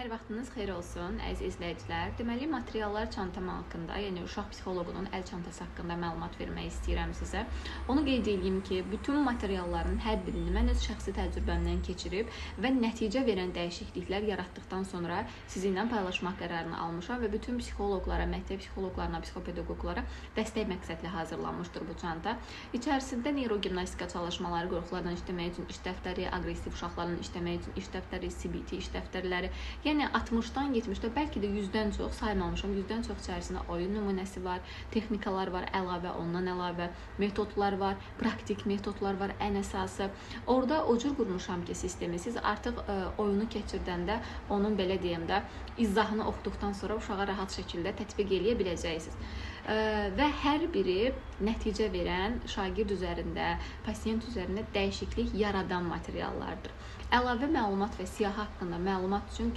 Hər vaxtınız xeyir olsun, əziz izləyicilər. Deməli, materiallar çantam haqqında, yəni uşaq psixoloqunun əl çantası haqqında məlumat vermək istəyirəm sizə. Onu qeyd edeyim ki, bütün materialların hər birini mən öz şəxsi təcrübəmdən keçirib və nəticə verən dəyişikliklər yaratdıqdan sonra sizinlə paylaşmaq qərarını almışam və bütün psixoloqlara, məktəb psixoloqlarına, psixopedaqoqlara dəstək məqsədli hazırlanmışdır bu çanta. İçərisində neyrogimnastika çalışmaları, qorxulardan işləmək üçün iş dəftəri, aqressiv uşaqlarla işləmək üçün iş dəftəri, CBT iş dəftərləri, yəni 60-dan 70-də, bəlkə də 100-dən çox saymamışam. 100-dən çox içərisində oyun nümunəsi var, texnikalar var, əlavə, ondan əlavə metodlar var, praktik metodlar var, ən əsası. Orada o cür qurmuşam ki, sistemi siz artıq oyunu keçirdəndə onun belə deyim də izahını oxuduqdan sonra uşağa rahat şəkildə tətbiq eləyə biləcəksiniz. Və hər biri nəticə verən, şagird üzərində, pasiyent üzərində dəyişiklik yaradan materiallardır. Əlavə məlumat və siyahı haqqında məlumat üçün